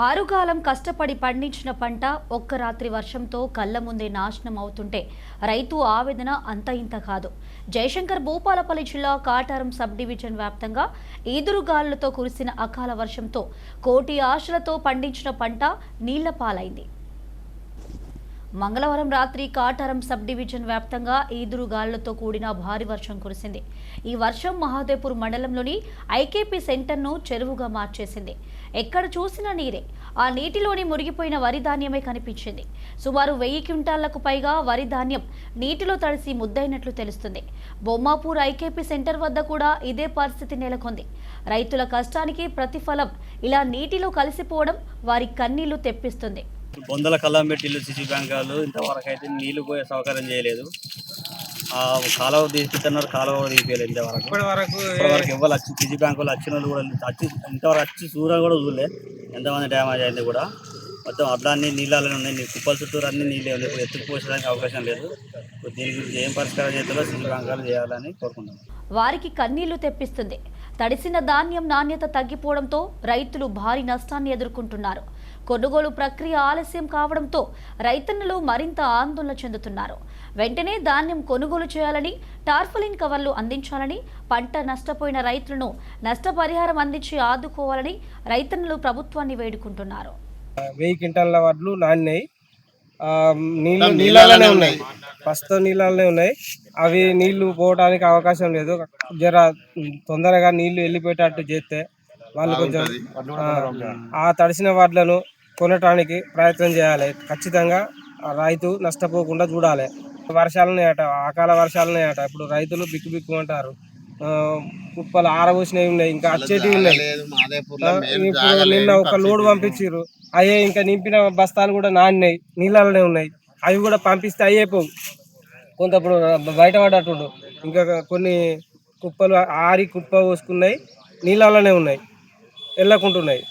ఆరుగాలం కష్టపడి పండించిన పంట ఒక్క రాత్రి వర్షంతో కళ్ల ముందే నాశనం అవుతుంటే రైతు ఆవేదన అంత ఇంత కాదు. జయశంకర్ భూపాలపల్లి జిల్లా కాటారం సబ్ డివిజన్ వ్యాప్తంగా ఈదురుగాలులతో కురిసిన అకాల వర్షంతో కోటి ఆశలతో పండించిన పంట నీళ్ల పాలైంది. మంగళవారం రాత్రి కాటారం సబ్ డివిజన్ వ్యాప్తంగా ఈదురుగాలులతో కూడిన భారీ వర్షం కురిసింది. ఈ వర్షం మహాదేవ్పూర్ మండలంలోని ఐకేపీ సెంటర్ను చెరువుగా మార్చేసింది. ఎక్కడ చూసినా నీరే. ఆ నీటిలోని మురిగిపోయిన వరి ధాన్యమే కనిపించింది. సుమారు 1000 క్వింటాళ్లకు పైగా వరి ధాన్యం నీటిలో తడిసి ముద్దైనట్లు తెలుస్తుంది. బొమ్మాపూర్ ఐకేపీ సెంటర్ వద్ద కూడా ఇదే పరిస్థితి నెలకొంది. రైతుల కష్టానికి ప్రతిఫలం ఇలా నీటిలో కలిసిపోవడం వారి కన్నీళ్లు తెప్పిస్తుంది. బొందల కళ్ళం పెట్టిళ్ళు సిసి బ్యాంకులు ఇంతవరకు అయితే నీళ్లు పోయే సౌకర్యం చేయలేదు. కాలువ తీపిస్తున్నారు, కాలువ తీపియలేదు ఇంతవరకు ఇవ్వాలి. వచ్చి సిసి బ్యాంకులు వచ్చిన వాళ్ళు కూడా ఇంతవరకు వచ్చి చూడ కూడా చూడలే. ఎంతమంది డ్యామేజ్ అయింది కూడా. మొత్తం అడ్లన్నీ నీళ్ళలో ఉన్నాయి. కుప్పల చుట్టూరు అన్ని నీళ్ళే ఉన్నాయి. ఇప్పుడు ఎత్తుకు పోసడానికి అవకాశం లేదు. దీని గురించి ఏం పరిష్కారం చేస్తారో సిసి బ్యాంకులు చేయాలని కోరుకుంటున్నాం. వారికి కన్నీళ్లు తెప్పిస్తుంది. తడిసిన ధాన్యం నాణ్యత తగ్గిపోవడంతో రైతులు భారీ నష్టాన్ని ఎదుర్కొంటున్నారు. కొనుగోలు ప్రక్రియ ఆలస్యం కావడంతో రైతన్నలు మరింత ఆందోళన చెందుతున్నారు. వెంటనే ధాన్యం కొనుగోలు చేయాలని, టార్ఫలిన్ కవర్లు అందించాలని, పంట నష్టపోయిన రైతులను నష్టపరిహారం అందించి ఆదుకోవాలని రైతన్నలు ప్రభుత్వాన్ని వేడుకుంటున్నారు. 1000 క్వింటాల వడ్లు నాణ్యాయి, నీళ్ళలోనే ఉన్నాయి, ప్రస్తుతం నీళ్ళలోనే ఉన్నాయి. అవి నీళ్లు పోవడానికి అవకాశం లేదు. జర తొందరగా నీళ్లు వెళ్ళిపోయేటట్టు చేస్తే వాళ్ళు కొంచెం ఆ తడిసిన వడ్లను కొనటానికి ప్రయత్నం చేయాలి. ఖచ్చితంగా రైతు నష్టపోకుండా చూడాలి. వర్షాలున్నాయట, అకాల వర్షాలున్నాయట. ఇప్పుడు రైతులు బిక్కు బిక్కు అంటారు. కుప్పలు ఆరబోసినవి ఉన్నాయి, ఇంకా వచ్చేటివి ఉన్నాయి. ఇప్పుడు నిన్న ఒక లోడ్ పంపించారు, అయ్యే ఇంకా నింపిన బస్తాలు కూడా నానినాయి, నీళ్ళలోనే ఉన్నాయి. అవి కూడా పంపిస్తే అయ్యేపోవు. కొంత ఇప్పుడు బయట పడ్డట్టు ఇంకా కొన్ని కుప్పలు కుప్ప పోసుకున్నాయి, నీళ్ళలోనే ఉన్నాయి, వెళ్ళకుంటున్నాయి.